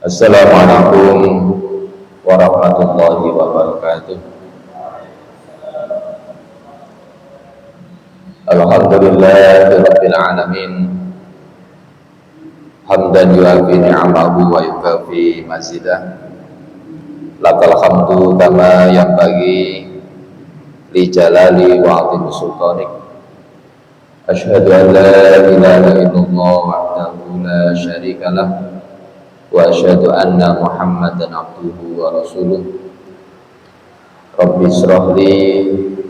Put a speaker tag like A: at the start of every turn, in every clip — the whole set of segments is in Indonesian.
A: Assalamualaikum warahmatullahi wabarakatuh. Alhamdulillahirabbil alamin. Hamdan yuafi ni'amahu wa yukafi mazidah. Lakal hamdu kama yanbaghi li jalali wa 'azimi sultanik. Asyhadu an la ilaha illallah wahdahu la syarika lah. Wa asyhadu anna Muhammadan abduhu wa rasuluh. Rabbi shrah li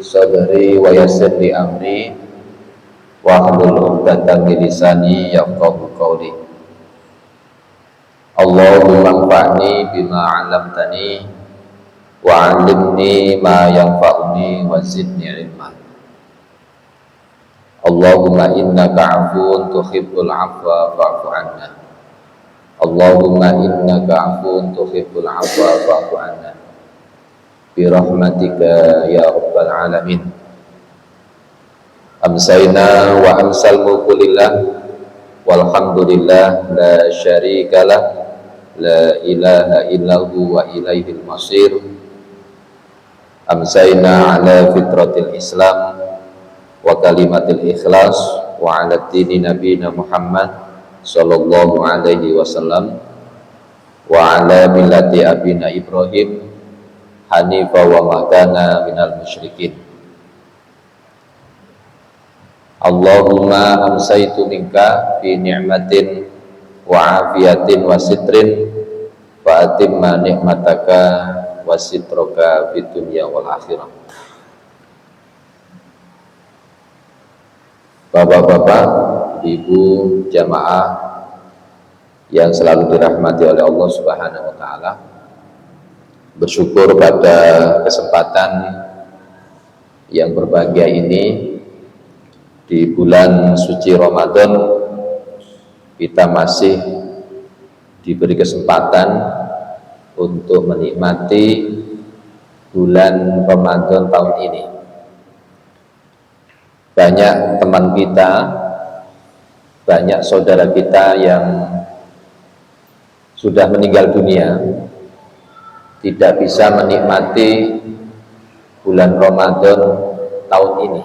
A: sadri wa yassir li amri wa hlul 'uqdatam min lisani yafqahu qawli. Allahumma anfa'ni bima 'allamtani wa 'allimni ma yanfa'uni wa zidni 'ilma. Allahumma innaka 'afuwun tuhibbul 'afwa fa'fu 'anna. Allahumma innaka 'afuwun tuhibbul 'afwa fa'fu 'anna bi rahmatika ya rabbal alamin. Amsayna wa amsal mulku lillah walhamdulillah la syarikalah la ilaha illahu wa ilaihil masir. Amsayna ala fitratil islam wa kalimatil ikhlas wa ala dini nabiyina Muhammad sallallahu alaihi wasallam wa ala millati abina Ibrahim hanifa wa makana minal musyrikin. Allahumma amsaitu minka fi ni'matin wa afiyatin wa sitrin wa atimma ni'mataka wa sitroka fid dunya wal akhirah. Bapak-bapak, ibu jamaah yang selalu dirahmati oleh Allah Subhanahu wa taala, bersyukur pada kesempatan yang berbahagia ini di bulan suci Ramadan kita masih diberi kesempatan untuk menikmati bulan Ramadan tahun ini. Banyak teman kita, banyak saudara kita yang sudah meninggal dunia, tidak bisa menikmati bulan Ramadan tahun ini.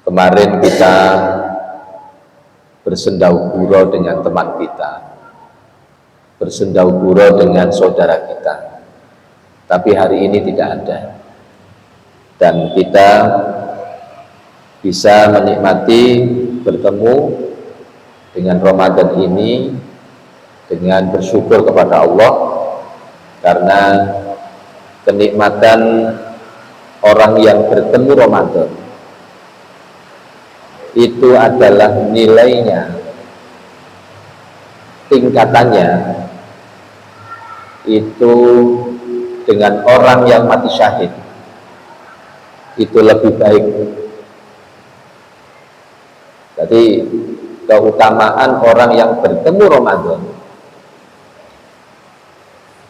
A: Kemarin kita bersendauguro dengan teman kita, bersendauguro dengan saudara kita, tapi hari ini tidak ada. Dan kita bisa menikmati bertemu dengan Ramadan ini dengan bersyukur kepada Allah, karena kenikmatan orang yang bertemu Ramadan itu adalah nilainya, tingkatannya itu dengan orang yang mati syahid itu lebih baik. Jadi keutamaan orang yang bertemu Ramadan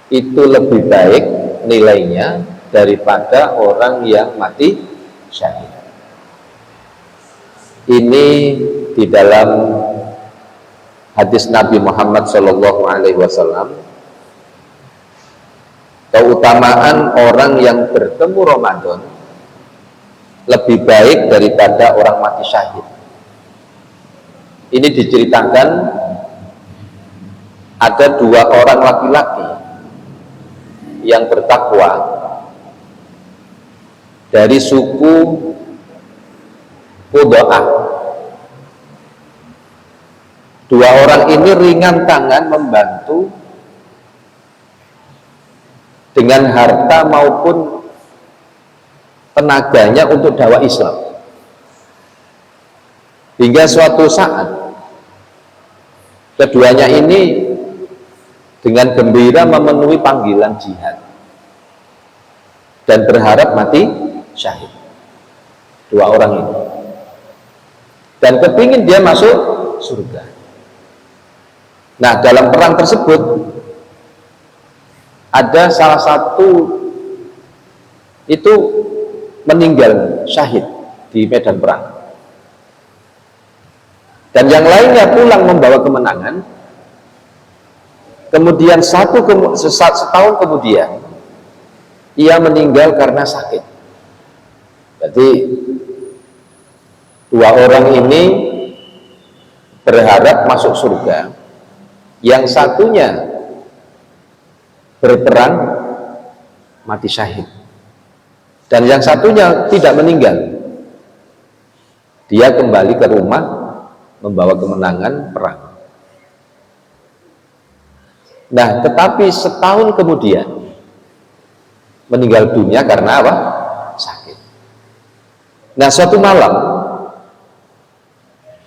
A: itu lebih baik nilainya daripada orang yang mati syahid. Ini di dalam hadis Nabi Muhammad SAW, keutamaan orang yang bertemu Ramadan lebih baik daripada orang mati syahid. Ini diceritakan ada dua orang laki-laki yang bertakwa dari suku Qudaah. Dua orang ini ringan tangan membantu dengan harta maupun tenaganya untuk dakwah Islam, hingga suatu saat keduanya ini dengan gembira memenuhi panggilan jihad dan berharap mati syahid. Dua orang ini, dan kepingin dia masuk surga. Nah, dalam perang tersebut ada salah satu itu meninggal syahid di medan perang, dan yang lainnya pulang membawa kemenangan Kemudian setahun kemudian ia meninggal karena sakit. Jadi dua orang ini berharap masuk surga, yang satunya berperang mati syahid, dan yang satunya tidak meninggal, dia kembali ke rumah membawa kemenangan perang. Nah, tetapi setahun kemudian meninggal dunia karena apa? Sakit. Nah, suatu malam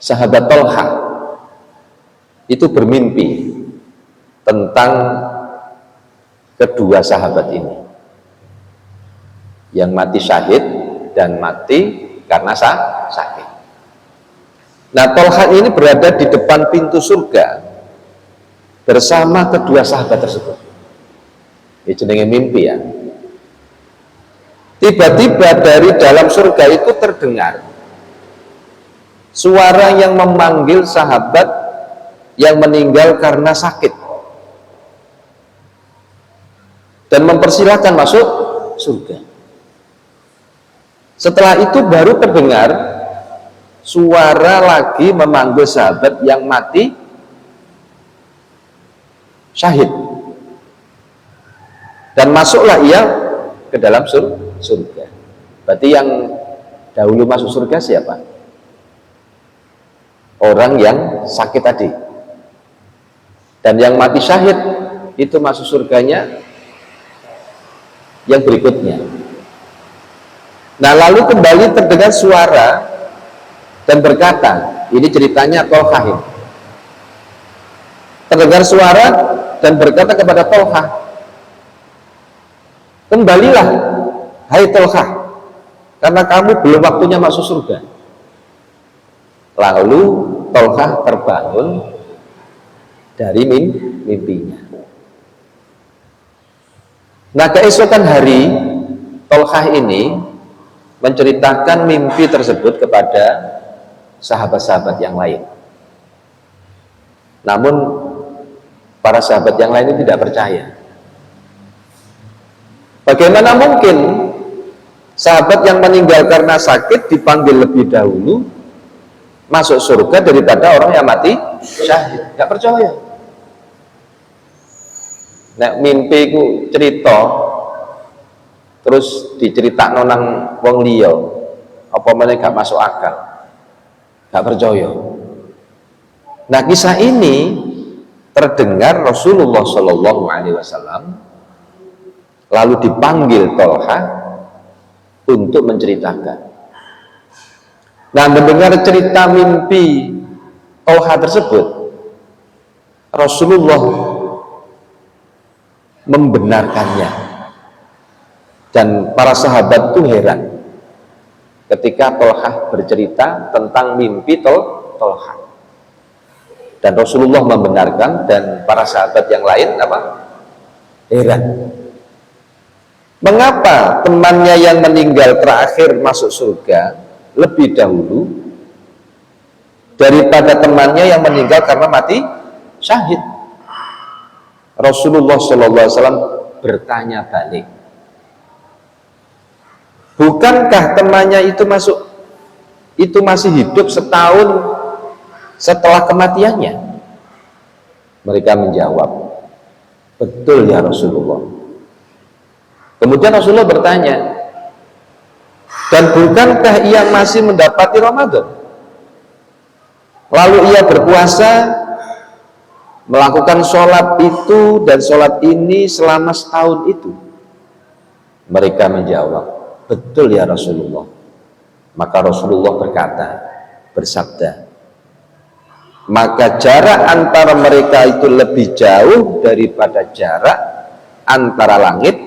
A: sahabat Thalha itu bermimpi tentang kedua sahabat ini yang mati syahid dan mati karena sakit. Nah, Thalha ini berada di depan pintu surga bersama kedua sahabat tersebut. Ini jenenge mimpi ya. Tiba-tiba dari dalam surga itu terdengar suara yang memanggil sahabat yang meninggal karena sakit dan mempersilahkan masuk surga. Setelah itu baru terdengar suara lagi memanggil sahabat yang mati syahid, dan masuklah ia ke dalam surga. Berarti yang dahulu masuk surga siapa? Orang yang sakit tadi. Dan yang mati syahid itu masuk surganya yang berikutnya. Nah, lalu kembali terdengar suara dan berkata, ini ceritanya Thalha. Terdengar suara dan berkata kepada Thalha, kembalilah hai Thalha, karena kamu belum waktunya masuk surga. Lalu Thalha terbangun dari mimpinya. Nah, keesokan hari Thalha ini menceritakan mimpi tersebut kepada sahabat-sahabat yang lain. Namun para sahabat yang lain ini tidak percaya. Bagaimana mungkin sahabat yang meninggal karena sakit dipanggil lebih dahulu masuk surga daripada orang yang mati syahid? Tidak percaya. Nek mimpiku cerita terus diceritakno nang wong liya, apa meneh gak masuk akal, gak percaya. Nah, kisah ini terdengar Rasulullah Shallallahu Alaihi Wasallam, lalu dipanggil Thalha untuk menceritakan. Nah, mendengar cerita mimpi Thalha tersebut, Rasulullah membenarkannya, dan para sahabat itu heran ketika Thalha bercerita tentang mimpi Thalha, dan Rasulullah membenarkan, dan para sahabat yang lain heran. Mengapa temannya yang meninggal terakhir masuk surga lebih dahulu daripada temannya yang meninggal karena mati syahid? Rasulullah SAW bertanya balik, bukankah temannya itu masih hidup setahun setelah kematiannya? Mereka menjawab, betul ya Rasulullah. Kemudian Rasulullah bertanya, dan bukankah ia masih mendapati Ramadan? Lalu ia berpuasa, melakukan sholat itu dan sholat ini selama setahun itu? Mereka menjawab, betul ya Rasulullah. Maka Rasulullah bersabda, maka jarak antara mereka itu lebih jauh daripada jarak antara langit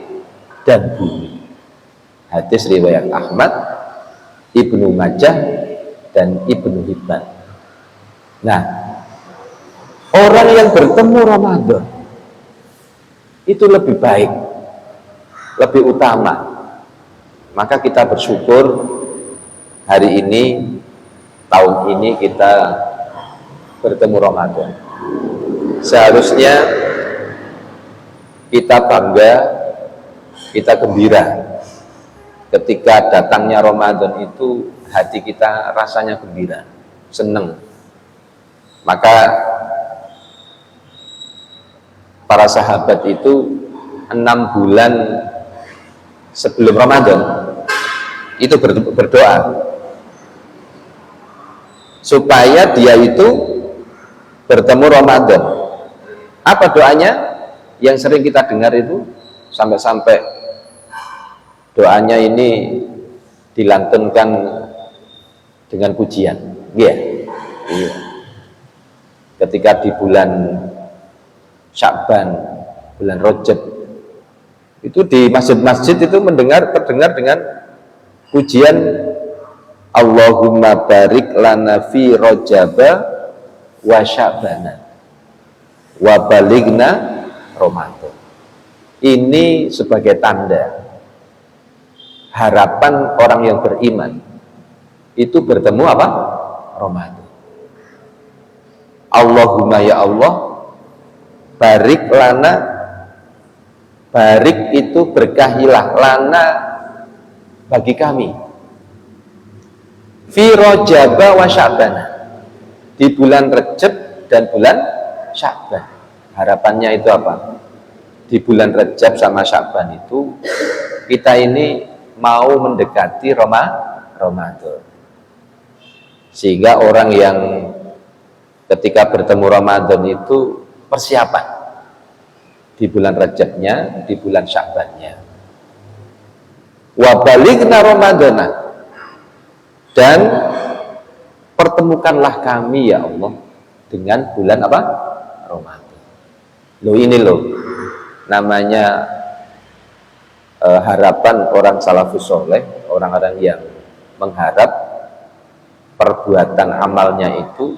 A: dan bumi. Hadis riwayat Ahmad, Ibnu Majah, dan Ibnu Hibban. Nah, orang yang bertemu Ramadan itu lebih baik, lebih utama. Maka kita bersyukur hari ini, tahun ini kita bertemu Ramadan. Seharusnya kita bangga, kita gembira ketika datangnya Ramadan itu, hati kita rasanya gembira, senang. Maka para sahabat itu 6 bulan sebelum Ramadan itu berdoa supaya dia itu bertemu Ramadan. Apa doanya? Yang sering kita dengar itu, sampai-sampai doanya ini dilantunkan dengan pujian. Iya. Ketika di bulan Sya'ban, bulan Rajab, itu di masjid-masjid itu terdengar dengan pujian Allahumma barik lana fi Rajaba wa Sya'bana wa baligna Ramadan. Ini sebagai tanda harapan orang yang beriman itu bertemu apa? Ramadan. Allahumma ya Allah, barik lana, barik itu berkahilah, lana bagi kami, fi Rajaba wa Sya'bana, di bulan Rajab dan bulan Sya'ban. Harapannya itu apa? Di bulan Rajab sama Sya'ban itu kita ini mau mendekati Ramadan, sehingga orang yang ketika bertemu Ramadan itu persiapan di bulan Rajabnya, di bulan Sya'bannya. Wa balighna Ramadana, dan pertemukanlah kami ya Allah dengan bulan apa? Ramadan. Loh ini loh namanya harapan orang salafus soleh, orang-orang yang mengharap perbuatan amalnya itu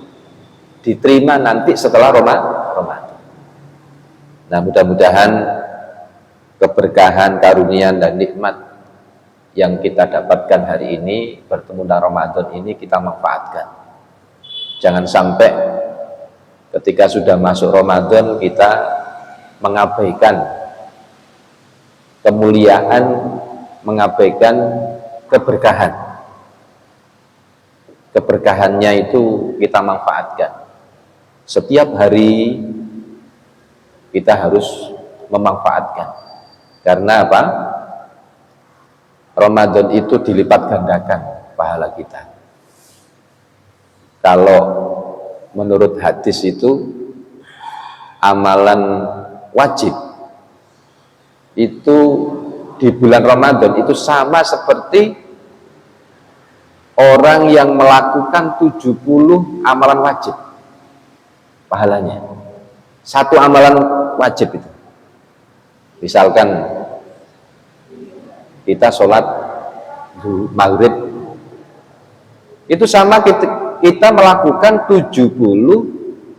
A: diterima nanti setelah Ramadan. Nah, mudah-mudahan keberkahan, karunia dan nikmat yang kita dapatkan hari ini bertemu dengan Ramadan ini kita manfaatkan. Jangan sampai ketika sudah masuk Ramadan kita mengabaikan kemuliaan, mengabaikan keberkahan. Keberkahannya itu kita manfaatkan. Setiap hari kita harus memanfaatkan. Karena apa? Ramadan itu dilipat gandakan pahala kita. Kalau menurut hadis itu amalan wajib itu di bulan Ramadan itu sama seperti orang yang melakukan 70 amalan wajib pahalanya. Satu amalan wajib itu, misalkan kita sholat maghrib, itu sama kita melakukan 70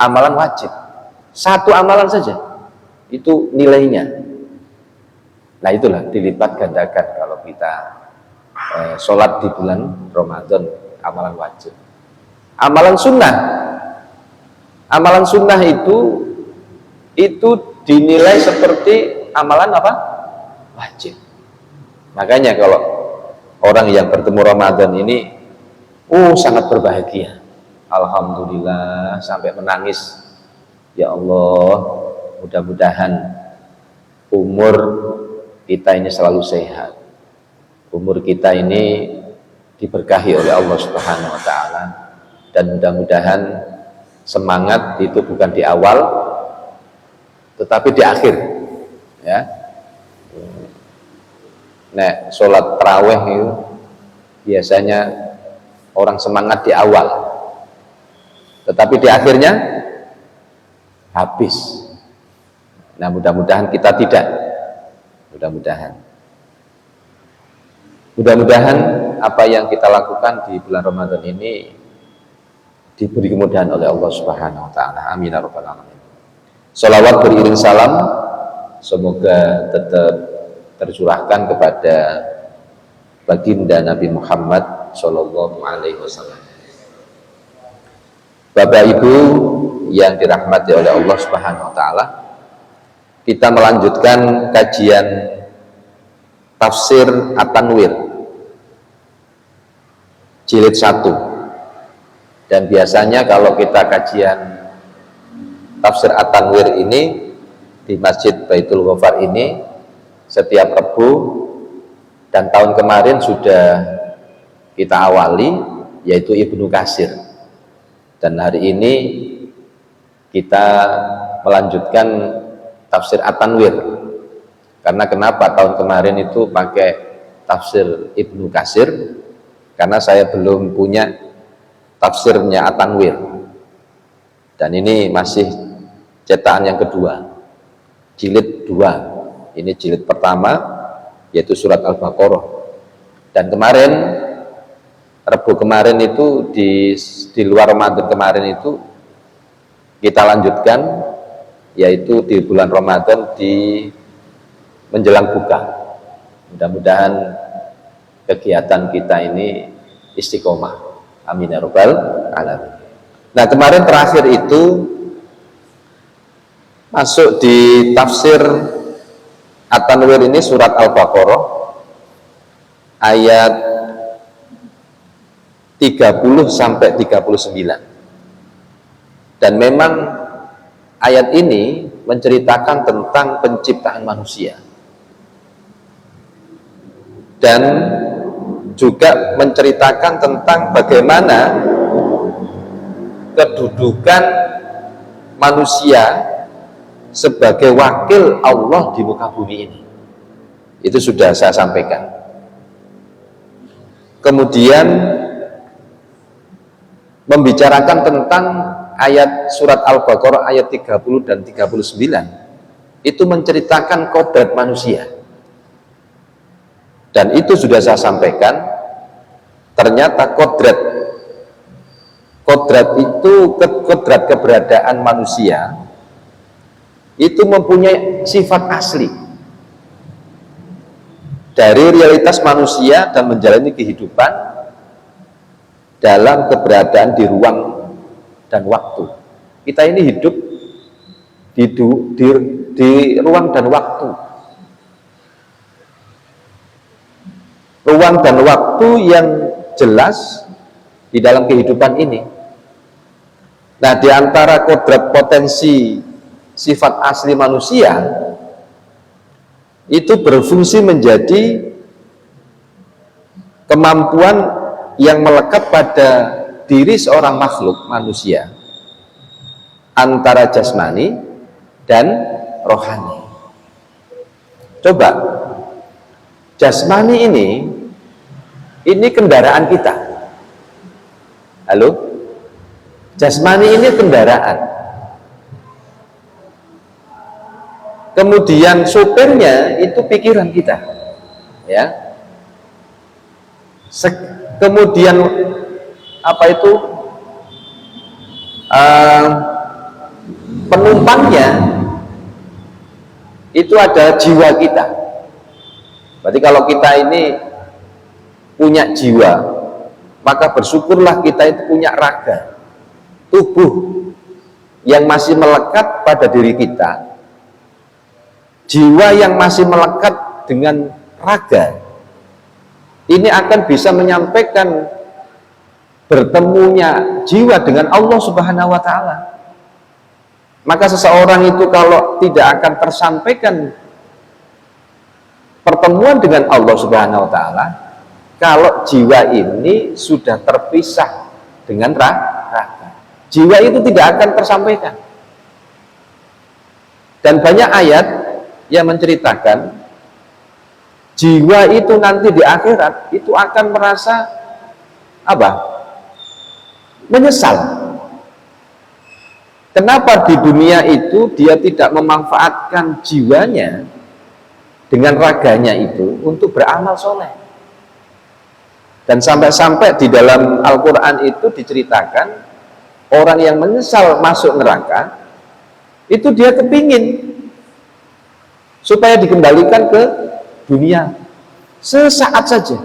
A: amalan wajib. Satu amalan saja itu nilainya. Nah itulah dilipat gandakan kalau kita sholat di bulan Ramadan, amalan wajib. Amalan sunnah itu dinilai seperti amalan apa? Wajib. Makanya kalau orang yang bertemu Ramadan ini sangat berbahagia, alhamdulillah, sampai menangis. Ya Allah, mudah-mudahan umur kita ini selalu sehat, umur kita ini diberkahi oleh Allah Subhanahu wa Ta'ala, dan mudah-mudahan semangat itu bukan di awal tetapi di akhir, ya. Nah, sholat tarawih itu biasanya orang semangat di awal tetapi di akhirnya habis. Nah, mudah-mudahan kita tidak. Mudah-mudahan apa yang kita lakukan di bulan Ramadan ini diberi kemudahan oleh Allah Subhanahu wa Ta'ala. Amin ya rabbal alamin. Shalawat beriring salam semoga tetap tercurahkan kepada baginda Nabi Muhammad Shallallahu Alaihi Wasallam. Bapak Ibu yang dirahmati oleh Allah Subhanahu Wa Taala, kita melanjutkan kajian tafsir At-Tanwir jilid 1. Dan biasanya kalau kita kajian tafsir At-Tanwir ini di Masjid Baitul Ghafar ini setiap Rabu, dan tahun kemarin sudah kita awali yaitu Ibnu Katsir, dan hari ini kita melanjutkan tafsir At-Tanwir. Karena kenapa tahun kemarin itu pakai tafsir Ibnu Katsir? Karena saya belum punya tafsirnya At-Tanwir, dan ini masih cetakan yang kedua, jilid 2. Ini jilid pertama yaitu surat Al-Baqarah. Dan kemarin Rabu kemarin itu di luar Ramadan kemarin itu kita lanjutkan, yaitu di bulan Ramadan di menjelang buka. Mudah-mudahan kegiatan kita ini istiqomah. Amin ya rabbal alamin. Nah, kemarin terakhir itu masuk di tafsir At-Tanwir ini surat Al-Baqarah ayat 30 sampai 39. Dan memang ayat ini menceritakan tentang penciptaan manusia, dan juga menceritakan tentang bagaimana kedudukan manusia sebagai wakil Allah di muka bumi ini. Itu sudah saya sampaikan. Kemudian membicarakan tentang ayat surat Al-Baqarah ayat 30 dan 39 itu menceritakan kodrat manusia. Dan itu sudah saya sampaikan, ternyata kodrat itu, kodrat keberadaan manusia itu mempunyai sifat asli dari realitas manusia dan menjalani kehidupan dalam keberadaan di ruang dan waktu. Kita ini hidup di ruang dan waktu. Ruang dan waktu yang jelas di dalam kehidupan ini. Nah, di antara kodrat potensi sifat asli manusia itu berfungsi menjadi kemampuan yang melekat pada diri seorang makhluk manusia antara jasmani dan rohani. Coba, jasmani ini kendaraan kita. Halo? Jasmani ini kendaraan. Kemudian sopirnya itu pikiran kita. Ya. Kemudian apa itu? Penumpangnya itu ada jiwa kita. Berarti kalau kita ini punya jiwa, maka bersyukurlah kita itu punya raga, tubuh yang masih melekat pada diri kita, jiwa yang masih melekat dengan raga. Ini akan bisa menyampaikan bertemunya jiwa dengan Allah Subhanahu wa Ta'ala. Maka seseorang itu kalau tidak akan tersampaikan pertemuan dengan Allah Subhanahu wa Ta'ala, kalau jiwa ini sudah terpisah dengan raga, jiwa itu tidak akan tersampaikan. Dan banyak ayat yang menceritakan jiwa itu nanti di akhirat itu akan merasa apa? Menyesal. Kenapa di dunia itu dia tidak memanfaatkan jiwanya dengan raganya itu untuk beramal soleh. Dan sampai-sampai di dalam Al-Quran itu diceritakan orang yang menyesal masuk neraka itu dia kepingin supaya dikembalikan ke dunia sesaat saja,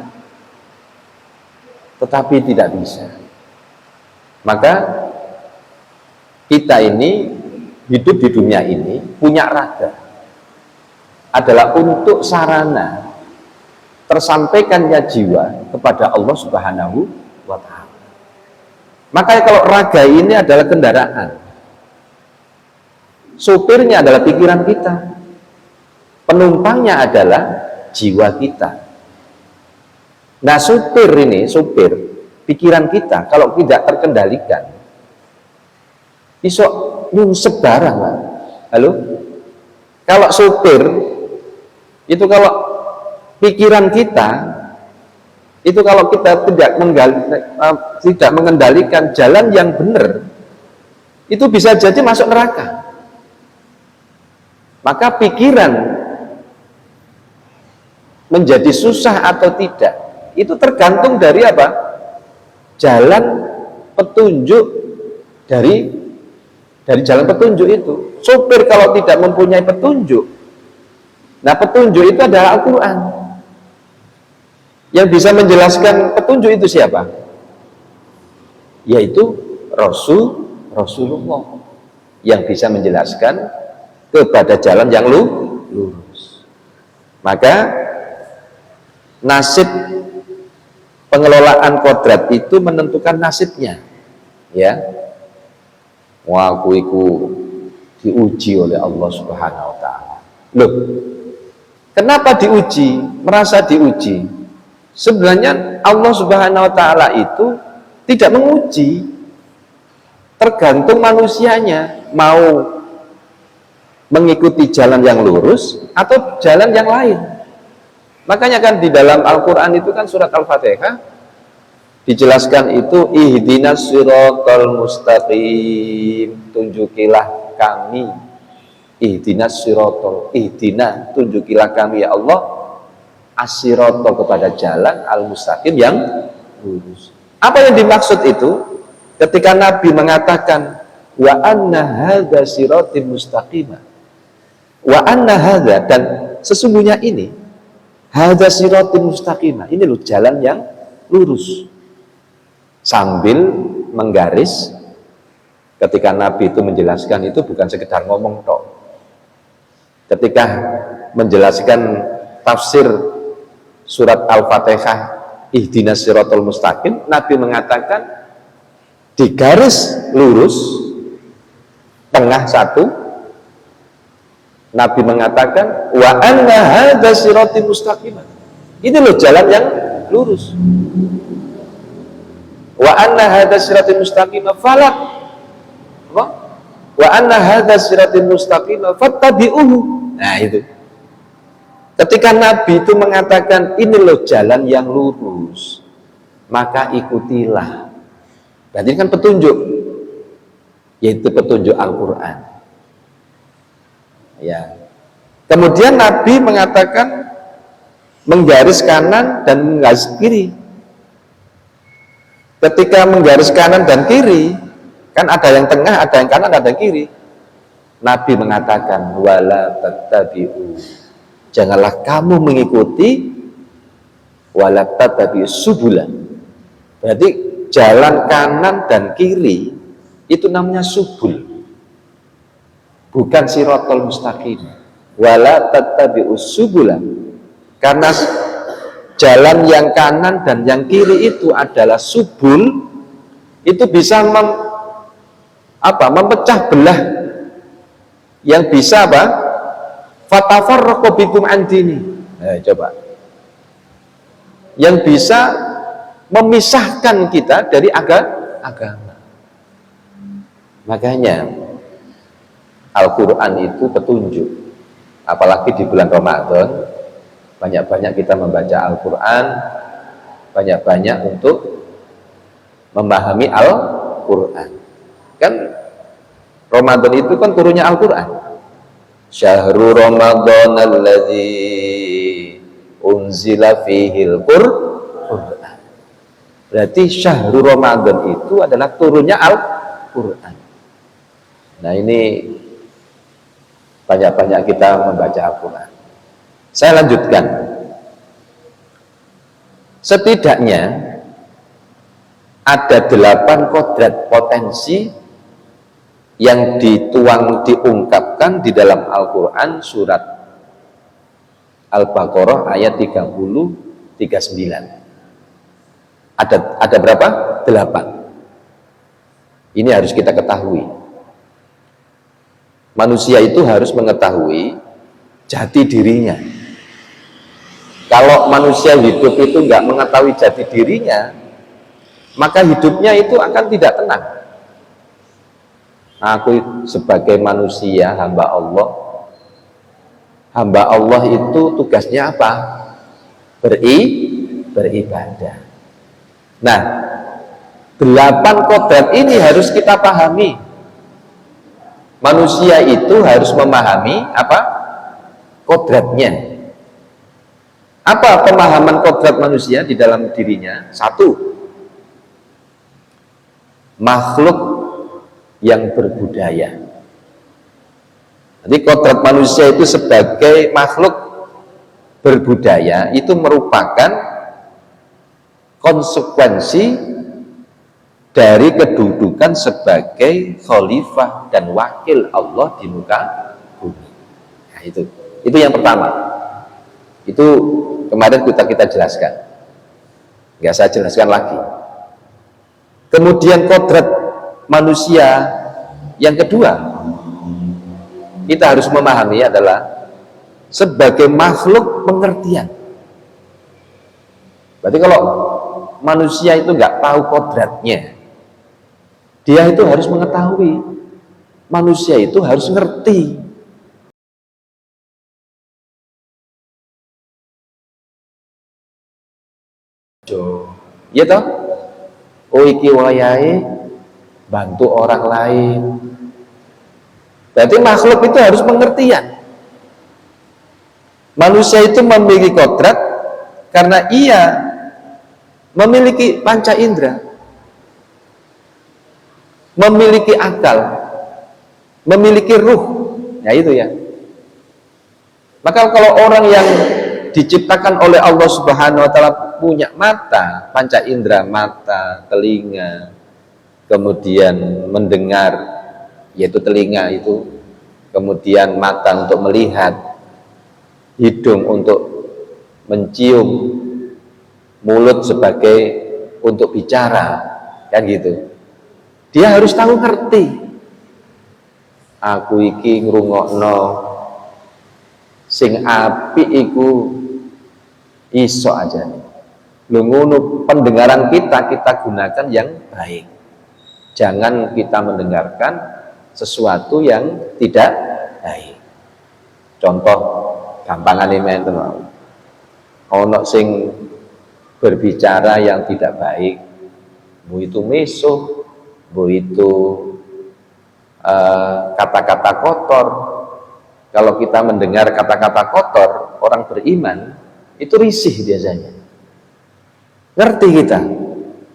A: tetapi tidak bisa. Maka kita ini hidup di dunia ini punya raga, adalah untuk sarana tersampaikannya jiwa kepada Allah Subhanahu wa Ta'ala. Makanya kalau raga ini adalah kendaraan, supirnya adalah pikiran kita, penumpangnya adalah jiwa kita. Nah, supir pikiran kita kalau tidak terkendalikan, bisa nyungsep barang lah. Halo? Kalau supir itu, kalau pikiran kita itu, kalau kita tidak mengendalikan jalan yang benar, itu bisa jadi masuk neraka. Maka pikiran menjadi susah atau tidak itu tergantung dari apa? Jalan petunjuk dari jalan petunjuk itu. Supir kalau tidak mempunyai petunjuk, nah petunjuk itu adalah Al-Quran. Yang bisa menjelaskan petunjuk itu siapa? Yaitu Rasulullah, yang bisa menjelaskan kepada jalan yang lurus. Maka nasib pengelolaan kodrat itu menentukan nasibnya, ya. Wah, iku diuji oleh Allah Subhanahu wa Ta'ala. Loh, kenapa diuji? Merasa diuji? Sebenarnya Allah Subhanahu wa Ta'ala itu tidak menguji, tergantung manusianya mau mengikuti jalan yang lurus atau jalan yang lain. Makanya kan di dalam Al-Quran itu kan surat Al-Fatihah dijelaskan itu, ihdinas siratal mustaqim, tunjukilah kami, ihdinas siratal, ihdina, tunjukilah kami ya Allah, as-siratal, kepada jalan al-mustaqim, yang lurus. Apa yang dimaksud itu? Ketika Nabi mengatakan wa anna hadza siratal mustaqim, wa anna hadza, dan sesungguhnya ini, hadza siratal mustaqim, ini loh jalan yang lurus. Sambil menggaris, ketika Nabi itu menjelaskan itu bukan sekedar ngomong tok. Ketika menjelaskan tafsir surat Al-Fatihah, ihdinas siratal mustaqim, Nabi mengatakan di garis lurus tengah satu, Nabi mengatakan wa anna hadza siratal mustaqim, ini loh jalan yang lurus. Wa anna hadza siratal mustaqim falak, wa anna hadza siratal mustaqim fattabi'uhu. Nah, itu ketika Nabi itu mengatakan ini loh jalan yang lurus, maka ikutilah. Berarti kan petunjuk, yaitu petunjuk Al-Quran, ya. Kemudian Nabi mengatakan menggaris kanan dan menggaris kiri. Ketika menggaris kanan dan kiri, kan ada yang tengah, ada yang kanan, ada yang kiri. Nabi mengatakan wala tattabi'u, janganlah kamu mengikuti, wala tattabi'u subula. Berarti jalan kanan dan kiri itu namanya subul, bukan siratal mustaqim. Wala tattabi'u subula, karena jalan yang kanan dan yang kiri itu adalah subul, itu bisa memecah belah, yang bisa apa? Fatafarraqu bikum an dini. Coba. Yang bisa memisahkan kita dari agama. Makanya Al-Quran itu petunjuk, apalagi di bulan Ramadan. Banyak-banyak kita membaca Al-Quran, banyak-banyak untuk memahami Al-Quran. Kan Ramadan itu kan turunnya Al-Quran. Syahrul Ramadan alladzi unzila fihil Qur'an. Berarti syahrul Ramadan itu adalah turunnya Al-Quran. Nah, ini banyak-banyak kita membaca Al-Quran. Saya lanjutkan. Setidaknya ada 8 kodrat potensi yang diungkapkan di dalam Al-Quran surat Al-Baqarah ayat 39. Ada berapa? 8. Ini harus kita ketahui. Manusia itu harus mengetahui jati dirinya. Kalau manusia hidup itu nggak mengetahui jati dirinya, maka hidupnya itu akan tidak tenang. Aku sebagai manusia, hamba Allah itu tugasnya apa? Beribadah. Nah, 8 kodrat ini harus kita pahami. Manusia itu harus memahami apa? Kodratnya. Apa pemahaman kodrat manusia di dalam dirinya? 1, makhluk yang berbudaya. Jadi kodrat manusia itu sebagai makhluk berbudaya itu merupakan konsekuensi dari kedudukan sebagai khalifah dan wakil Allah di muka bumi. Nah, itu yang pertama. Itu kemarin kita jelaskan, nggak saya jelaskan lagi. Kemudian kodrat manusia yang kedua kita harus memahami adalah sebagai makhluk pengertian. Berarti kalau manusia itu nggak tahu kodratnya, dia itu harus mengetahui. Manusia itu harus ngerti. Ya toh? Oh iki wayahe bantu orang lain. Berarti makhluk itu harus pengertian. Manusia itu memiliki kodrat karena ia memiliki panca indera, memiliki akal, memiliki ruh. Ya itu ya. Maka kalau orang yang diciptakan oleh Allah Subhanahu wa taala punya mata, panca indera, mata, telinga, kemudian mendengar, yaitu telinga itu, kemudian mata untuk melihat, hidung untuk mencium, mulut sebagai untuk bicara, kan gitu. Dia harus tahu ngerti. Aku iki ngrungokno sing apik iku iso aja nih. Lho ngono, pendengaran kita gunakan yang baik. Jangan kita mendengarkan sesuatu yang tidak baik. Contoh gampangane menten wae. Ono sing berbicara yang tidak baik, bu itu meso, bu itu kata-kata kotor. Kalau kita mendengar kata-kata kotor, orang beriman itu risih biasanya. Ngerti kita,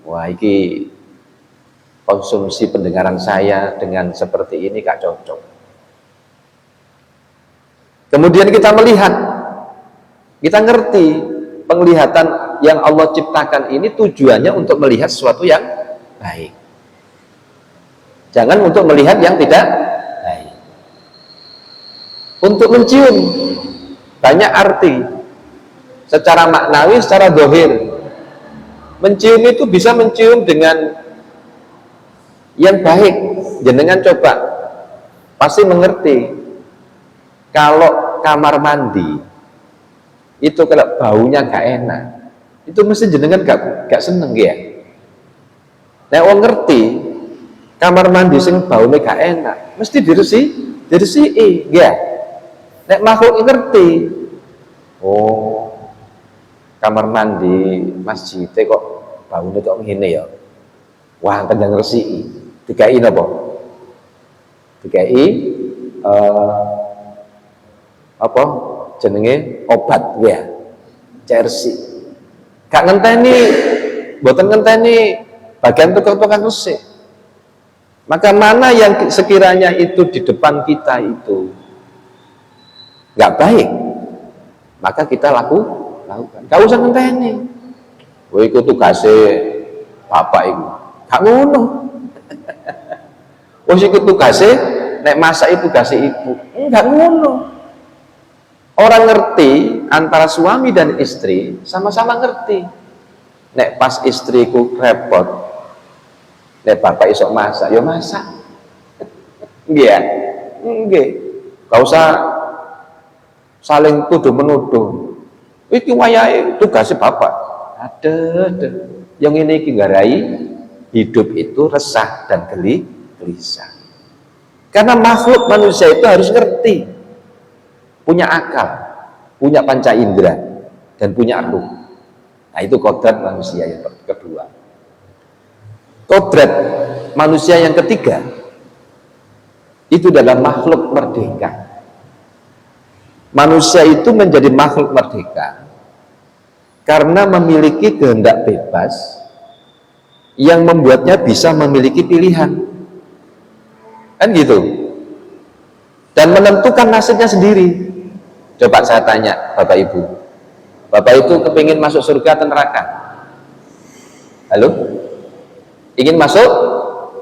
A: wah ini konsumsi pendengaran saya dengan seperti ini gak cocok. Kemudian kita melihat, kita ngerti penglihatan yang Allah ciptakan ini tujuannya untuk melihat sesuatu yang baik, jangan untuk melihat yang tidak baik. Untuk mencium banyak arti, secara maknawi, secara zahir. Mencium itu bisa mencium dengan yang baik. Jenengan coba pasti mengerti kalau kamar mandi itu kalau baunya gak enak, itu mesti jenengan gak seneng ya. Nek wong ngerti kamar mandi sing baunya gak enak mesti diresiki ya. Nek makhluk ngerti, oh kamar mandi masjid kok baunya kok ngene ya, wah kan yang resiki dikai napa, dikai apa jenenge obat ya, CRC. Gak ngenteni, mboten ngenteni bagian tukang-tukang resik. Maka mana yang sekiranya itu di depan kita itu gak baik, maka kita lakukan. Gak usah ngenteni. Kowe iku tugase bapak iku. Gak ngono. Wis iku tugase nek masak itu tugase ibu. Enggak ngono. Orang ngerti antara suami dan istri sama-sama ngerti. Nek pas istriku repot, nek bapak isok masak, ya masak. Nggih ya? Nggih. Gak usah saling tuduh menuduh. Iki wayahe tugasnya bapak. Ada. Yang ini iki nggarai hidup itu resah dan gelisah. Karena makhluk manusia itu harus ngerti, punya akal, punya panca indera, dan punya ruh. Nah itu kodrat manusia yang kedua. Kodrat manusia yang ketiga itu adalah makhluk merdeka. Manusia itu menjadi makhluk merdeka karena memiliki kehendak bebas yang membuatnya bisa memiliki pilihan. Kan gitu, dan menentukan nasibnya sendiri. Coba saya tanya bapak ibu, bapak itu kepingin masuk surga atau neraka? Halo, ingin masuk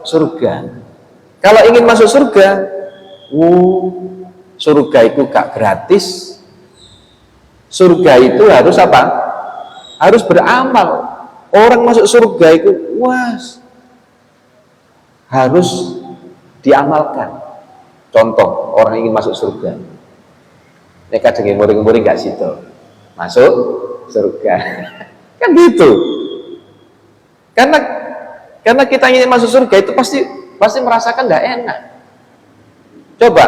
A: surga. Kalau ingin masuk surga, surga itu gak gratis. Surga itu harus apa? Harus beramal. Orang masuk surga itu harus diamalkan. Contoh, orang ingin masuk surga, mereka dengan muring-muring gak situ masuk surga. Kan gitu. Karena kita ingin masuk surga itu pasti merasakan gak enak. Coba,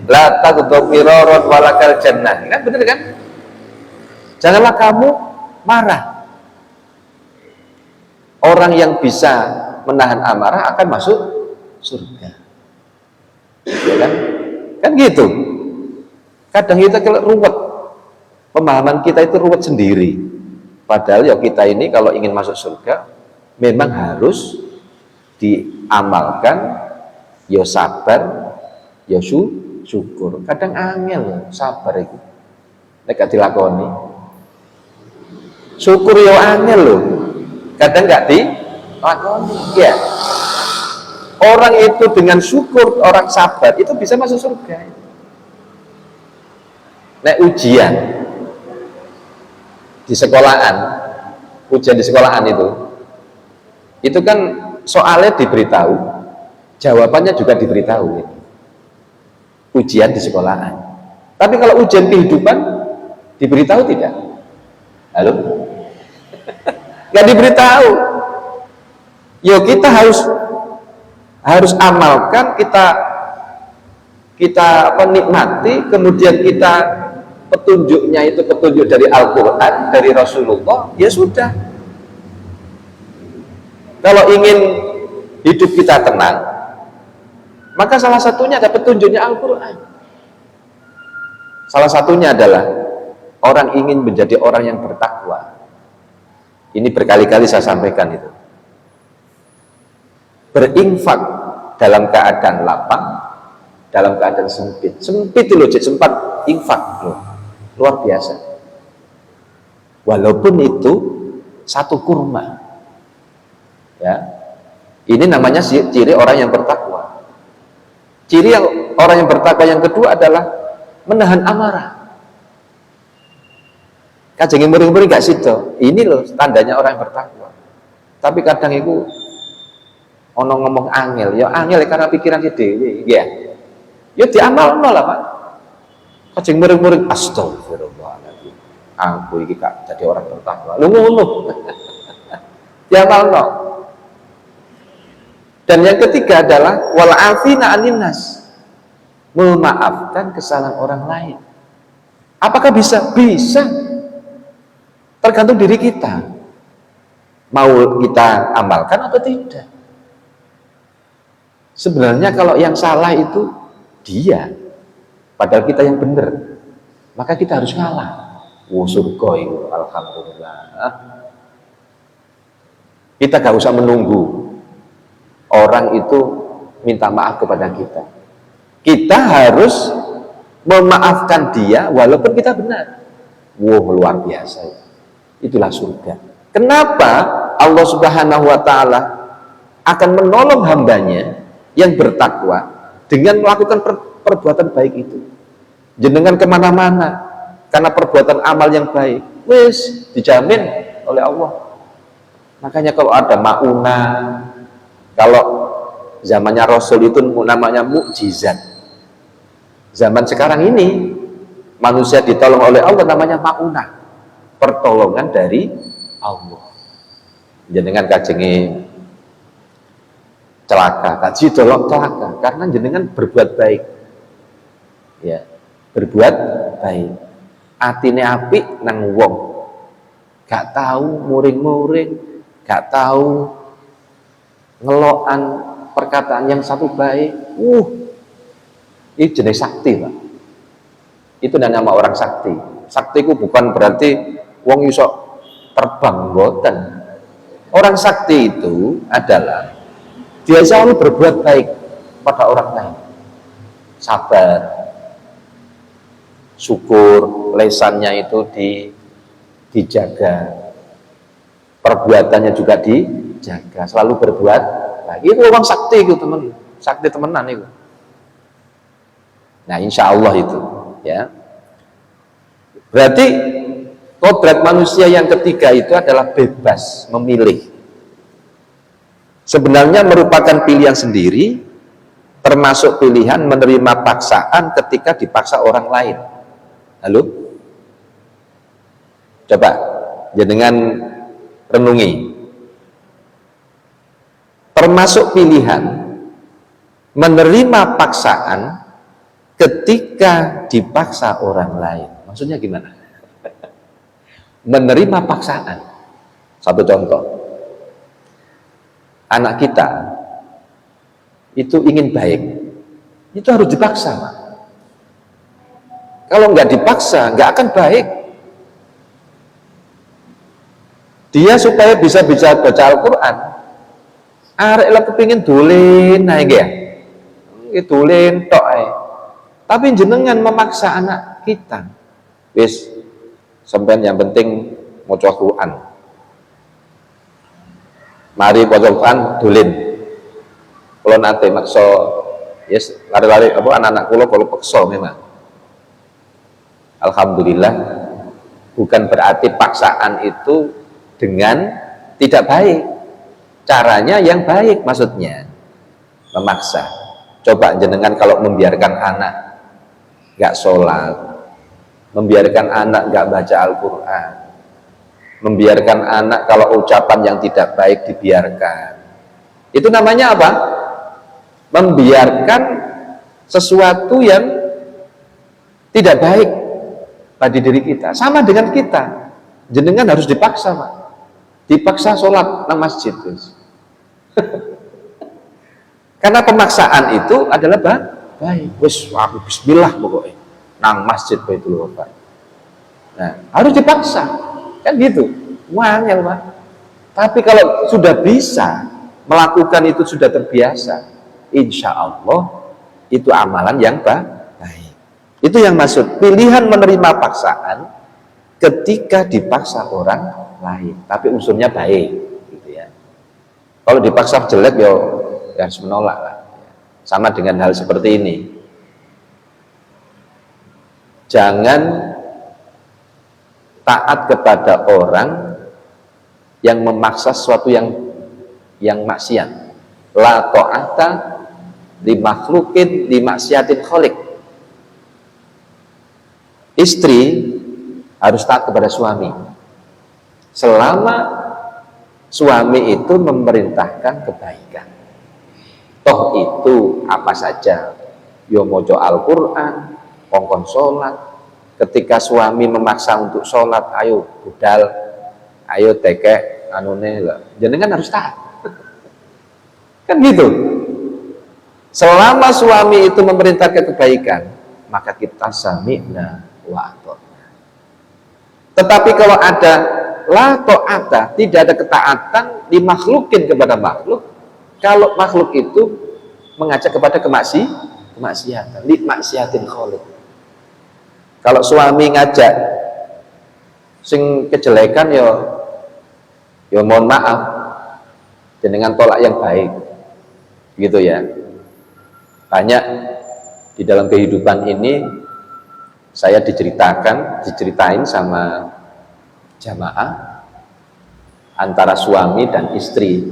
A: la taghdab miraran walakal jannah. Kan bener kan? Janganlah kamu marah. Orang yang bisa menahan amarah akan masuk surga. Ya kan? Kan gitu. Kadang kita ruwet, pemahaman kita itu ruwet sendiri. Padahal ya kita ini kalau ingin masuk surga memang harus diamalkan, ya sabar, ya syukur. Kadang angel sabar itu nek dilakoni. Syukur ya angel loh. Kadang nggak dilakoni. Ya. Orang itu dengan syukur, orang sabar itu bisa masuk surga. Nek ujian di sekolahan, itu kan soalnya diberitahu, jawabannya juga diberitahu. Ujian di sekolahan. Tapi kalau ujian kehidupan diberitahu tidak? Halo? Nggak diberitahu. Yo kita harus amalkan, kita penikmati, kemudian kita petunjuknya itu petunjuk dari Al-Quran, dari Rasulullah, ya sudah. Kalau ingin hidup kita tenang, maka salah satunya ada petunjuknya Al-Quran. Salah satunya adalah orang ingin menjadi orang yang bertakwa. Ini berkali-kali saya sampaikan itu. Berinfak dalam keadaan lapang, dalam keadaan sempit. Sempit itu loh, sempat infak loh. Luar biasa. Walaupun itu satu kurma. Ya. Ini namanya ciri orang yang bertakwa. Ciri orang yang bertakwa yang kedua adalah menahan amarah. Kajeng muring-muring gak sido. Ini loh tandanya orang yang bertakwa. Tapi kadang itu ono ngomong angel, ya angel karena pikiran si dewi, ya. Ya diamalno lah Pak. Kajeng muring-muring astagfirullahaladzim. Aku iki gak jadi orang bertakwa. Lu ngono. Diamalno. Dan yang ketiga adalah wal afina anin nas. Memaafkan kesalahan orang lain. Apakah bisa? Bisa. Tergantung diri kita. Mau kita amalkan atau tidak. Sebenarnya kalau yang salah itu dia, padahal kita yang benar, maka kita harus ngalah. Surga itu, alhamdulillah. Kita gak usah menunggu orang itu minta maaf kepada kita. Kita harus memaafkan dia walaupun kita benar. Luar biasa. Itulah surga. Kenapa Allah Subhanahu wa Ta'ala akan menolong hambanya yang bertakwa dengan melakukan perbuatan baik itu? jenengan kemana-mana karena perbuatan amal yang baik, wis dijamin oleh Allah. Makanya kalau ada mauna, kalau zamannya Rasul itu namanya mukjizat. Zaman sekarang ini manusia ditolong oleh Allah namanya mauna, pertolongan dari Allah. Jenengan kajengi celaka, kaji dolok celaka karena jenengan berbuat baik, ya, berbuat baik. Atine apik nang wong, gak tahu muring-muring, gak tahu ngelokan perkataan yang satu baik. Ini jenis sakti, Pak. Itu nama orang sakti. Sakti itu bukan berarti wong iso terbang, boten. Orang sakti itu adalah dia selalu berbuat baik pada orang lain, sabar, syukur, lesannya itu dijaga, perbuatannya juga dijaga, selalu berbuat baik. Itu orang sakti itu, teman, sakti temenan itu. Nah, insya Allah itu, ya. Berarti kodrat manusia yang ketiga itu adalah bebas memilih. Sebenarnya merupakan pilihan sendiri, termasuk pilihan menerima paksaan ketika dipaksa orang lain. Halo? Coba jenengan renungi. Termasuk pilihan menerima paksaan ketika dipaksa orang lain. Maksudnya gimana? Menerima paksaan. Satu contoh. Anak kita itu ingin baik. Itu harus dipaksa, Pak. Kalau nggak dipaksa, nggak akan baik. Dia supaya bisa baca Al-Quran, arek lah kepingin dolen naik ya, dolen tok ae. Tapi jenengan memaksa anak kita, wis sampean yang penting maca Quran. Mari maca Quran dolen. Kalau nate maksa, yes lari-lari apa anak-anak kula kalau paksa memang. Alhamdulillah, bukan berarti paksaan itu dengan tidak baik. Caranya yang baik, maksudnya memaksa. Coba jenengan kalau membiarkan anak gak sholat, membiarkan anak gak baca Al-Quran, membiarkan anak kalau ucapan yang tidak baik dibiarkan, itu namanya apa? Membiarkan sesuatu yang tidak baik pada diri kita. Sama dengan kita, jenengan harus dipaksa, Pak. Dipaksa sholat nang masjid, guys. Karena pemaksaan itu adalah baik. Wis aku bismillah pokoknya nang masjid Baitul Wafat. Nah, harus dipaksa. Kan gitu. Wangel, Pak. Tapi kalau sudah bisa melakukan itu, sudah terbiasa, insya Allah itu amalan yang baik. Itu yang maksud pilihan menerima paksaan ketika dipaksa orang lain, tapi unsurnya baik, gitu ya. Kalau dipaksa jelek, ya harus menolak lah. Sama dengan hal seperti ini. Jangan taat kepada orang yang memaksa sesuatu yang maksiat. La ta'ata li makhlukin li maksiatin khaliq. Istri harus taat kepada suami selama suami itu memerintahkan kebaikan. Toh itu apa saja, yo mojo Al-Quran, kongkon sholat. Ketika suami memaksa untuk sholat, ayo budal, ayo tekek anune, jenengan harus taat. Kan gitu. Selama suami itu memerintahkan kebaikan, maka kita sami'na wa ata'na. Tetapi kalau ada la ta'ata, tidak ada ketaatan dimakhlukin kepada makhluk, kalau makhluk itu mengajak kepada kemaksiatan, li maksiatin khaliq. Kalau suami ngajak sing kejelekan, ya mohon maaf, dengan tolak yang baik, gitu ya. Banyak di dalam kehidupan ini Saya diceritain sama jamaah antara suami dan istri.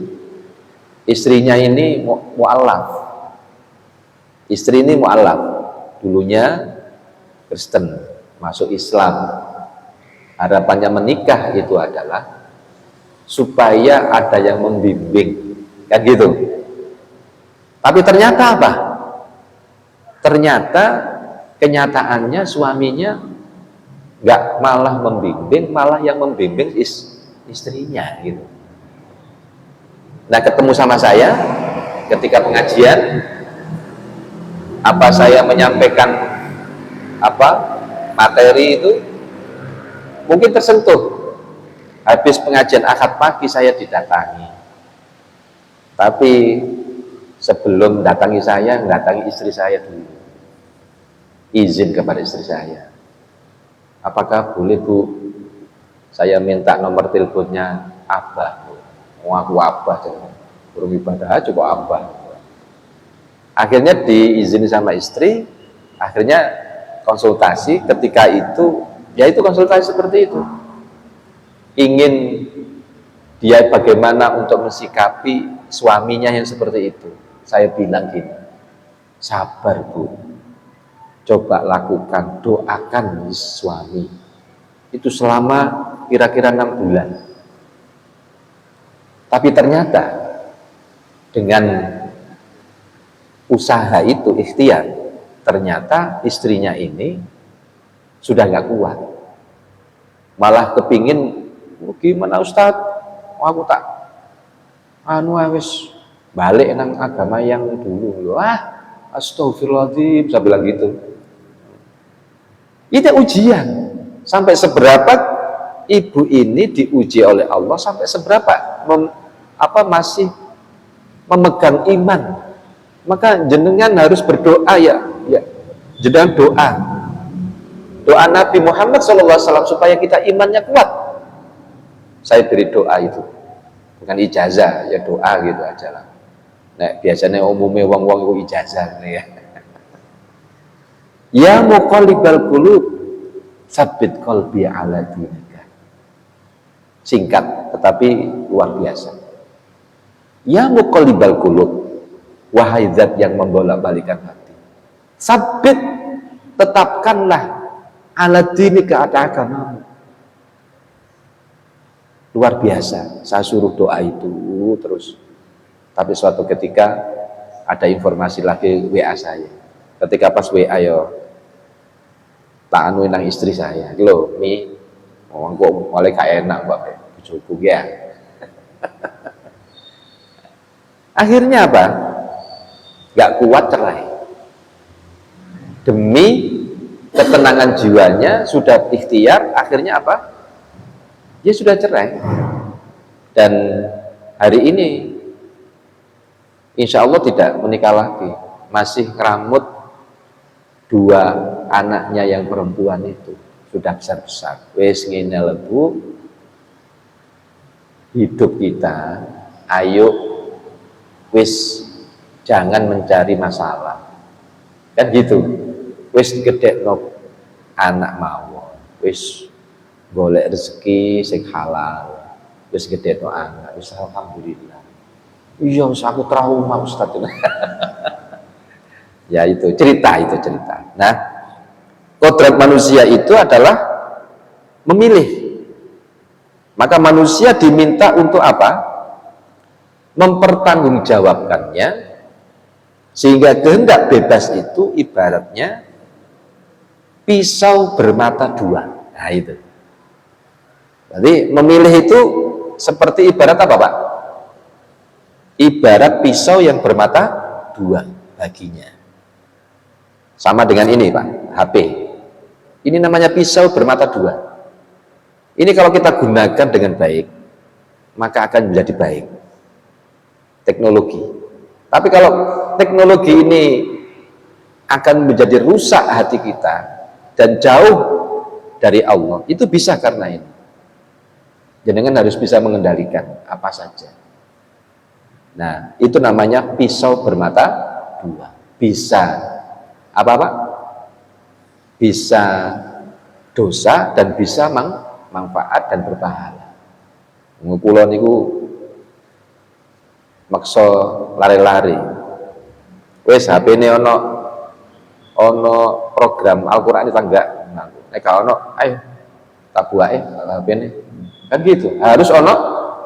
A: Istrinya ini mu'alaf. Istri ini mu'alaf. Dulunya Kristen, masuk Islam. Harapannya menikah itu adalah supaya ada yang membimbing, kan gitu. Tapi ternyata apa? Ternyata kenyataannya suaminya nggak malah membimbing, malah yang membimbing istrinya gitu. Nah, ketemu sama saya ketika pengajian, apa saya menyampaikan materi itu mungkin tersentuh. Habis pengajian Ahad pagi saya didatangi, tapi sebelum datangi saya, datangi istri saya dulu, izin kepada istri saya, apakah boleh Bu, saya minta nomor teleponnya Abah. Mau aku Abah, belum ibadah cukup Abah. Akhirnya diizini sama istri, akhirnya konsultasi. Ketika itu, ya itu konsultasi seperti itu, ingin dia bagaimana untuk mensikapi suaminya yang seperti itu. Saya bilang gini, sabar Bu, coba lakukan, doakan suami itu selama kira-kira 6 bulan. Tapi ternyata dengan usaha itu, ikhtiar, ternyata istrinya ini sudah nggak kuat, malah kepingin, gimana Ustadz, aku tak wis balik nang agama yang dulu. Astagfirullahaladzim, saya bilang gitu. Itu ujian. Sampai seberapa ibu ini diuji oleh Allah, sampai seberapa masih memegang iman. Maka jenengan harus berdoa ya jenengan doa Nabi Muhammad SAW supaya kita imannya kuat. Saya beri doa itu, bukan ijazah, ya doa gitu aja lah. Nah, biasanya umumnya wong-wong itu ijazah ya. Ya muqallibal qulub, tsabbit qalbi ala dinika. Singkat tetapi luar biasa. Ya muqallibal qulub, wahai zat yang membolak-balikan hati, sabit, tetapkanlah ala dinika, atas agamamu. Luar biasa, saya suruh doa itu terus. Tapi suatu ketika ada informasi lagi WA saya. Ketika pas WA yo tak anuin nang istri saya, lho Mi, ngomong kok mulai gak enak mbak bojoku ya. Akhirnya apa? Gak kuat, cerai. Demi ketenangan jiwanya, sudah ikhtiar, akhirnya apa? Dia sudah cerai. Dan hari ini insya Allah tidak menikah lagi, masih ngeramut 2 anaknya yang perempuan itu, sudah besar-besar. Wes ngene lebu, hidup kita, ayo wis jangan mencari masalah, kan gitu. Wis gedekno anak mawon, wis golek rezeki sing halal, wis gedekno anak, wis alhamdulillah. Iya, aku trauma Ustaz. Ya itu cerita. Nah, kodrat manusia itu adalah memilih. Maka manusia diminta untuk apa? Mempertanggungjawabkannya, sehingga kehendak bebas itu ibaratnya pisau bermata 2. Nah itu. Jadi memilih itu seperti ibarat apa Pak? Ibarat pisau yang bermata 2 baginya. Sama dengan ini Pak, HP. Ini namanya pisau bermata 2. Ini kalau kita gunakan dengan baik, maka akan menjadi baik. Teknologi. Tapi kalau teknologi ini akan menjadi rusak hati kita dan jauh dari Allah, itu bisa karena ini. Jangan harus bisa mengendalikan apa saja. Nah, itu namanya pisau bermata 2. Bisa apa Pak? bisa dosa dan bisa manfaat dan berpahala. Kula niku maksa lari-lari. Wis HP ini ono program Al-Qur'an itu enggak. Nek ono ayo tak buake HP ini. Kan gitu. Harus ono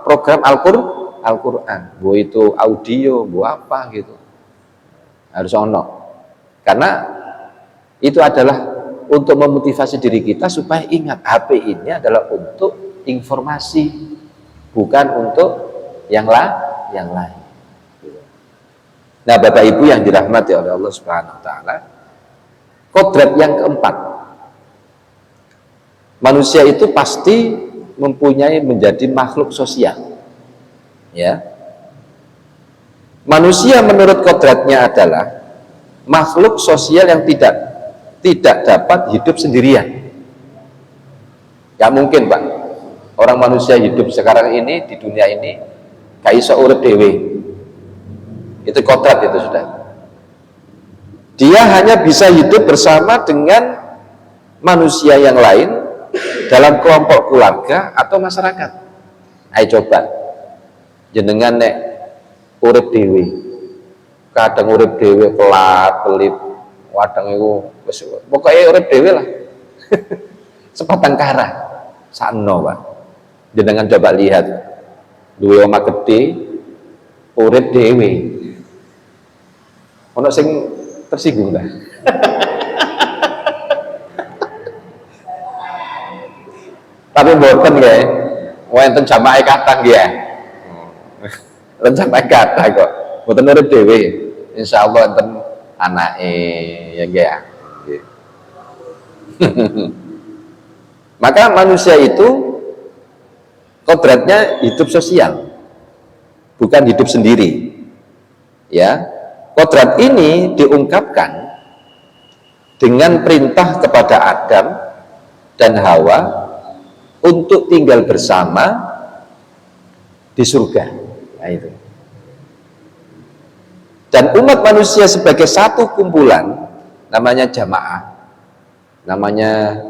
A: program Al-Qur'an. Bu itu audio, bu apa gitu. Harus ono. Karena itu adalah untuk memotivasi diri kita supaya ingat HP ini adalah untuk informasi, bukan untuk yang lain. Nah, Bapak Ibu yang dirahmati oleh Allah Subhanahu wa taala, kodrat yang keempat, manusia itu pasti mempunyai menjadi makhluk sosial. Ya. Manusia menurut kodratnya adalah makhluk sosial yang tidak dapat hidup sendirian. Gak mungkin, Pak. Orang manusia hidup sekarang ini di dunia ini gak iso urip dhewe. Itu kodrat itu sudah. Dia hanya bisa hidup bersama dengan manusia yang lain dalam kelompok keluarga atau masyarakat. Ayo coba jenengan nek urip dhewe. Kadang urip dhewe pelit, wadang iku wis pokoke urip dhewe lah. Sepatang kara sakno, Pak. Jenengan coba lihat duwe omah gede urip dhewe. Ono sing tersinggung ta? Tapi mboten nggih. Wonten jamaah katang nggih. Wonten jamaah katang kok. Mboten urip dhewe. Insyaallah enten anake ya nggih ya. Maka manusia itu kodratnya hidup sosial, bukan hidup sendiri. Ya, kodrat ini diungkapkan dengan perintah kepada Adam dan Hawa untuk tinggal bersama di surga. Nah, itu. Dan umat manusia sebagai satu kumpulan, namanya jamaah, namanya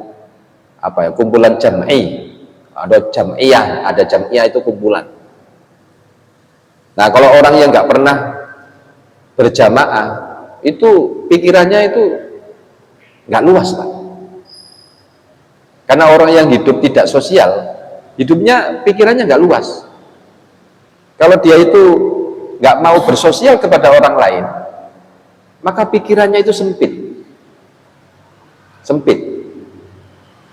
A: apa ya, kumpulan jam'i. Ada jam'iyah itu kumpulan. Nah, kalau orang yang nggak pernah berjamaah itu pikirannya itu nggak luas, Pak. Karena orang yang hidup tidak sosial, hidupnya pikirannya nggak luas. Kalau dia itu nggak mau bersosial kepada orang lain, maka pikirannya itu sempit.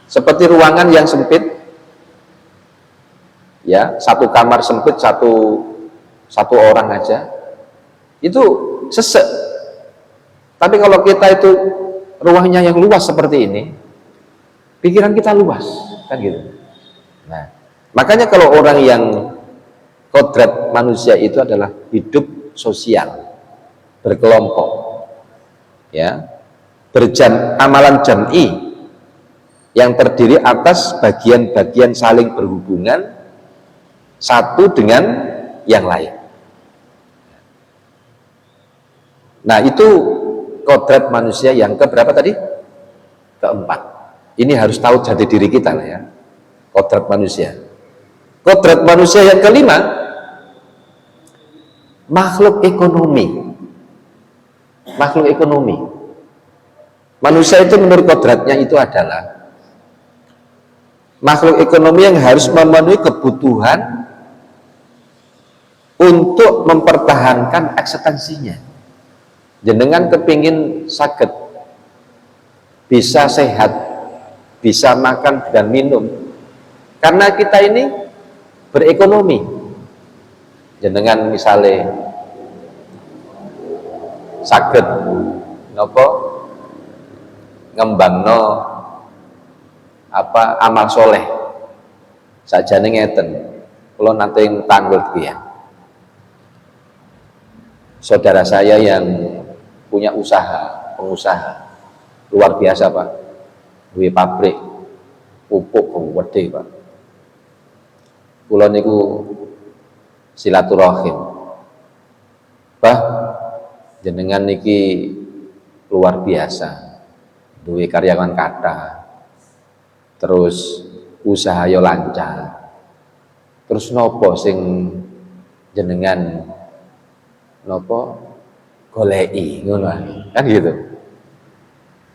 A: Seperti ruangan yang sempit, ya, satu kamar sempit, satu orang aja, itu sesek. Tapi kalau kita itu ruangnya yang luas seperti ini, pikiran kita luas, kan gitu. Nah, makanya kalau orang yang kodrat manusia itu adalah hidup sosial, berkelompok, ya, amalan jam'i yang terdiri atas bagian-bagian saling berhubungan satu dengan yang lain. Nah, itu kodrat manusia yang keberapa tadi? Keempat. Ini harus tahu jati diri kita lah ya. Kodrat manusia. Kodrat manusia yang kelima, makhluk ekonomi. Makhluk ekonomi. Manusia itu menurut kodratnya itu adalah makhluk ekonomi yang harus memenuhi kebutuhan untuk mempertahankan eksistensinya. Jenengan kepingin sakit, bisa sehat, bisa makan dan minum, karena kita ini berekonomi. Jenengan misalnya sakit nopo ngembangno apa amal soleh sajane ngeten, kula nate tanggul ya. Saudara saya yang punya pengusaha luar biasa, Pak, duwe pabrik pupuk gede, Pak. Kula niku silaturahim, Pak, jenengan niki luar biasa, duwe karyawan kathah, terus usaha yo lancar, terus nopo sing jenengan nopo goleki ngono kan gitu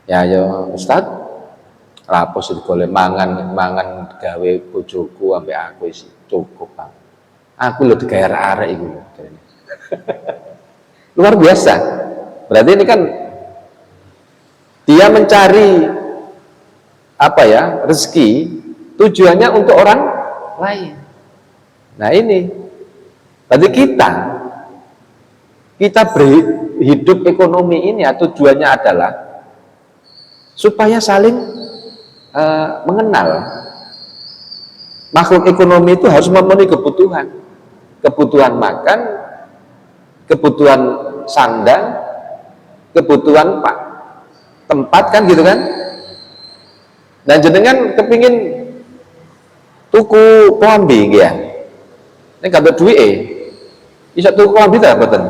A: ya. Yo Ustaz rapos golek mangan gawe bojoku ambek aku isi cukup Pak, aku lho digawe arek iku luar biasa. Berarti ini kan dia mencari apa ya, rezeki tujuannya untuk orang lain. Nah ini berarti kita berhidup ekonomi ini tujuannya adalah supaya saling mengenal. Makhluk ekonomi itu harus memenuhi kebutuhan makan, kebutuhan sandang, kebutuhan tempat kan gitu kan. Dan jenengan kepingin tuku klambi ya, ini gak duit bisa tuku klambi tak betul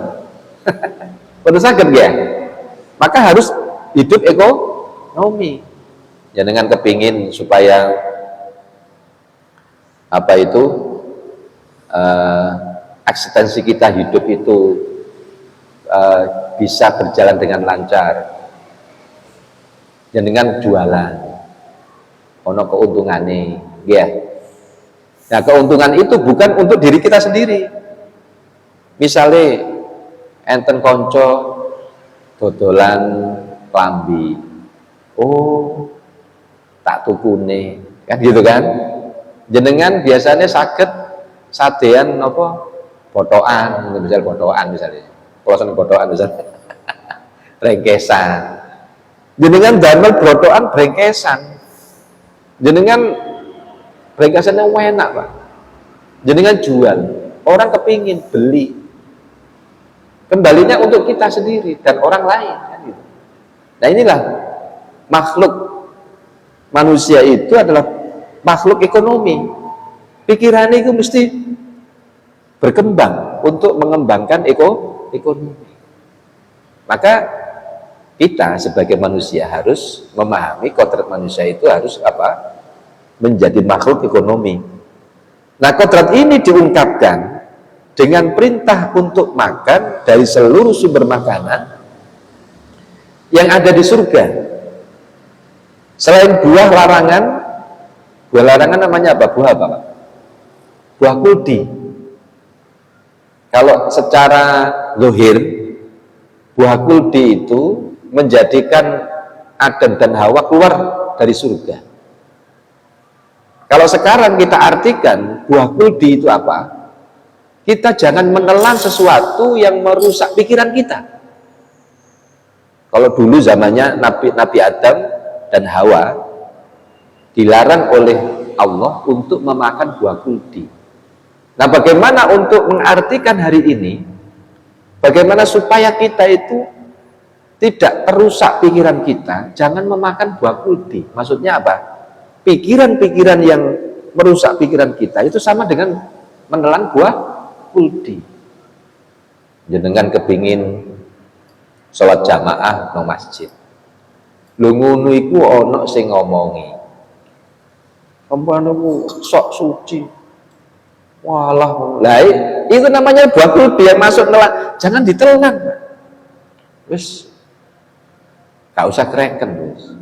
A: betul sakit ya. Maka harus hidup ekonomi. Jenengan kepingin supaya apa itu eksistensi kita hidup itu bisa berjalan dengan lancar, jenengan jualan ono keuntungannya ya. Nah keuntungan itu bukan untuk diri kita sendiri. Misalnya enten konco dodolan klambi, oh tak tukune kan gitu kan. Jenengan biasanya sakit sadean apa botoan, misalnya klosen botoan misalnya brengkesan, jenengan damel botoan brengkesan, jenengan brengkesannya enak Pak, jenengan jual, orang kepingin beli, kembalinya untuk kita sendiri dan orang lain kan gitu. Nah inilah makhluk manusia itu adalah makhluk ekonomi. Pikirannya itu mesti berkembang untuk mengembangkan ekonomi. Maka kita sebagai manusia harus memahami kodrat manusia itu harus apa? Menjadi makhluk ekonomi. Nah kodrat ini diungkapkan dengan perintah untuk makan dari seluruh sumber makanan yang ada di surga. Selain buah larangan namanya apa? Buah apa Pak? Buah kuldi. Kalau secara zahir buah kuldi itu menjadikan Adam dan Hawa keluar dari surga. Kalau sekarang kita artikan buah kuldi itu apa? Kita jangan menelan sesuatu yang merusak pikiran kita. Kalau dulu zamannya Nabi Adam dan Hawa dilarang oleh Allah untuk memakan buah kuldi. Nah bagaimana untuk mengartikan hari ini, bagaimana supaya kita itu tidak terusak pikiran kita, jangan memakan buah kuldi. Maksudnya apa? Pikiran-pikiran yang merusak pikiran kita itu sama dengan menelan buah kuldi. Jenengan kepingin sholat jamaah nang masjid, lho ngono iku ana sing ngomongi ampanamu sok suci, walah lah itu namanya buah kuldi yang masuk nelan, jangan ditelan wis gak usah kreken wis.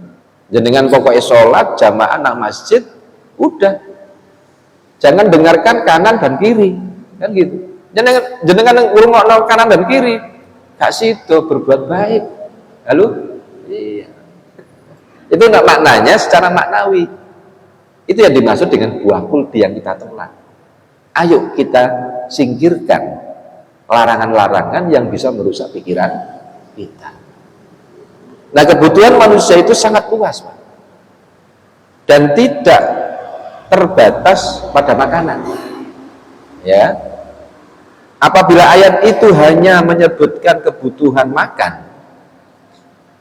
A: Jenengan pokoknya sholat jamaah nang masjid udah, jangan dengarkan kanan dan kiri kan gitu. Jenengan ngrungokno kanan dan kiri gak sido berbuat baik. Lalu iya, itu enggak maknanya secara maknawi. Itu yang dimaksud dengan buah kuldi yang kita telan. Ayo kita singkirkan larangan-larangan yang bisa merusak pikiran kita. Nah kebutuhan manusia itu sangat luas Pak, dan tidak terbatas pada makanan ya. Apabila ayat itu hanya menyebutkan kebutuhan makan,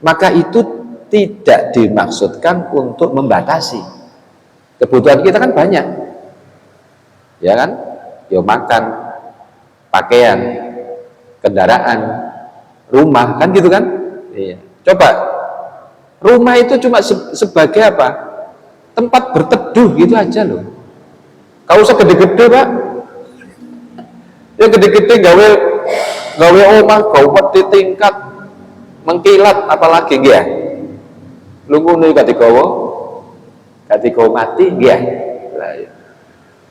A: maka itu tidak dimaksudkan untuk membatasi. Kebutuhan kita kan banyak ya kan, yo makan, pakaian, kendaraan, rumah kan gitu kan. Iya. Coba Rumah itu cuma sebagai apa? Tempat berteduh gitu aja loh. Kau usah gede-gede Pak. Ya gede-gede gawe omah, gawe di tingkat mengkilat apalagi ya. Lu ngono katigowo mati ya.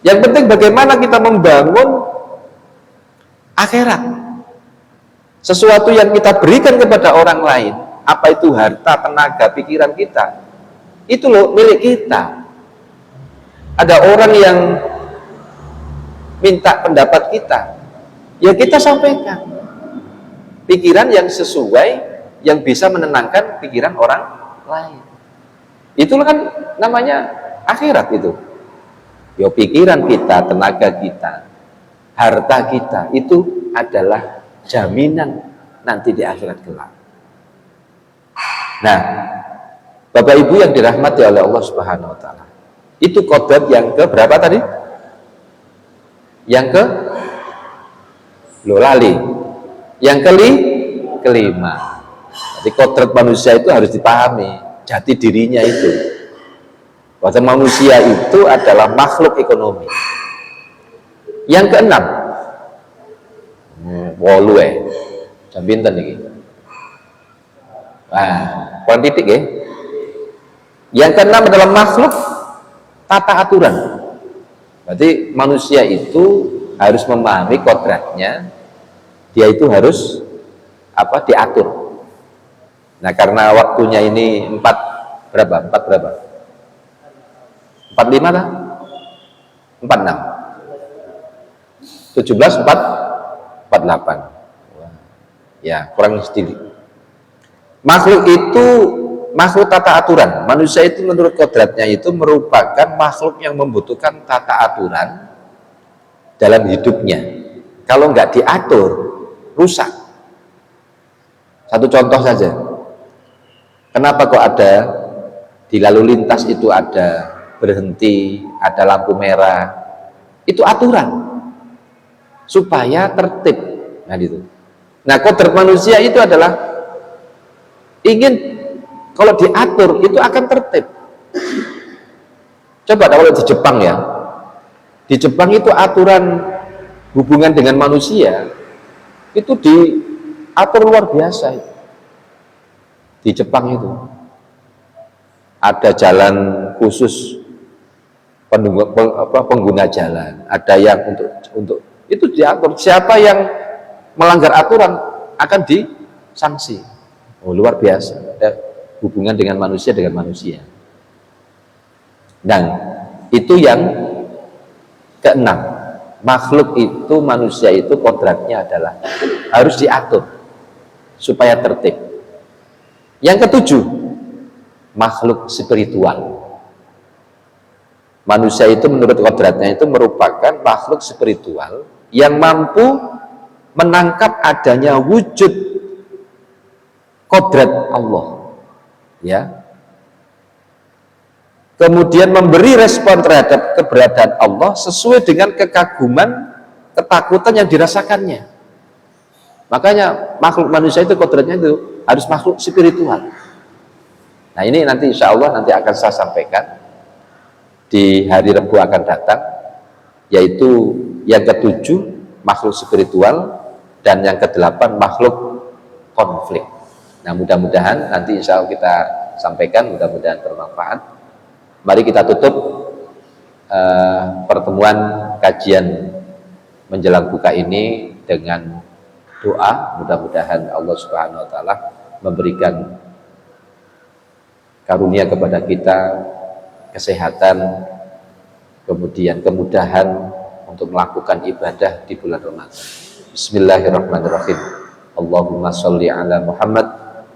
A: Yang penting bagaimana kita membangun akhirat. Sesuatu yang kita berikan kepada orang lain, apa itu harta, tenaga, pikiran kita, itu loh milik kita. Ada orang yang minta pendapat kita, ya kita sampaikan pikiran yang sesuai, yang bisa menenangkan pikiran orang lain. Itulah kan namanya akhirat itu. Ya pikiran kita, tenaga kita, harta kita itu adalah jaminan nanti di akhirat kelak. Nah, Bapak Ibu yang dirahmati oleh Allah Subhanahu wa taala. Itu kodrat yang ke berapa tadi? Yang ke lali. Yang kelima. Jadi kodrat manusia itu harus dipahami, jati dirinya itu. Bahwa manusia itu adalah makhluk ekonomi. Yang keenam, wolu jam pinten iki. Kurang titik ya. Yang keenam adalah makhluk tata aturan. Berarti manusia itu harus memahami kodratnya, dia itu harus diatur. Nah karena waktunya ini 4 berapa? 45 lah? 46 17 48 ya kurang sedikit. Makhluk itu makhluk tata aturan. Manusia itu menurut kodratnya itu merupakan makhluk yang membutuhkan tata aturan dalam hidupnya. Kalau nggak diatur, rusak. Satu contoh saja. Kenapa kok ada di lalu lintas itu ada berhenti, ada lampu merah? Itu aturan supaya tertib. Nah gitu. Nah kodrat manusia itu adalah ingin kalau diatur itu akan tertib. Coba kalau di Jepang ya, di Jepang itu aturan hubungan dengan manusia itu diatur luar biasa. Di Jepang itu ada jalan khusus pengguna jalan, ada yang untuk itu diatur. Siapa yang melanggar aturan akan disanksi. Oh, luar biasa. Hubungan dengan manusia. Dan itu yang keenam. Makhluk itu, manusia itu kodratnya adalah harus diatur supaya tertib. Yang ketujuh, makhluk spiritual. Manusia itu menurut kodratnya itu merupakan makhluk spiritual yang mampu menangkap adanya wujud kodrat Allah, ya. Kemudian memberi respon terhadap keberadaan Allah sesuai dengan kekaguman, ketakutan yang dirasakannya. Makanya makhluk manusia itu kodratnya itu harus makhluk spiritual. Nah ini nanti insya Allah nanti akan saya sampaikan di hari Rabu akan datang, yaitu yang ketujuh makhluk spiritual dan yang kedelapan makhluk konflik. Nah mudah-mudahan nanti insya Allah kita sampaikan, mudah-mudahan bermanfaat. Mari kita tutup pertemuan kajian menjelang buka ini dengan doa. Mudah-mudahan Allah Subhanahu wa taala memberikan karunia kepada kita kesehatan, kemudian kemudahan untuk melakukan ibadah di bulan Ramadan. Bismillahirrahmanirrahim. Allahumma sholli ala Muhammad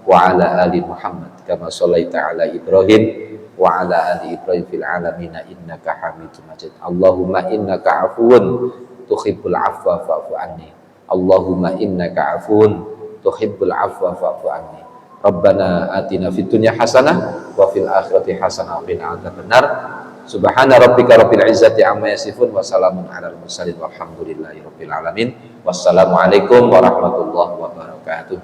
A: wa ala ali Muhammad kama shallaita ala Ibrahim wa ala ali Ibrahim fil alamin innaka Hamidum Majid. Allahumma innaka afuwun tuhibbul afwa fa'fu anni. Allahumma innaka afuwun tuhibbul afwa fa'fu anni. Rabbana atina fid dunya hasanah wa fil akhirati hasanah wa qina adzabannar. Subhana rabbika rabbil izzati amma yasifun wa salamun alal mursalin walhamdulillahi rabbil alamin. Wassalamualaikum warahmatullahi wabarakatuh.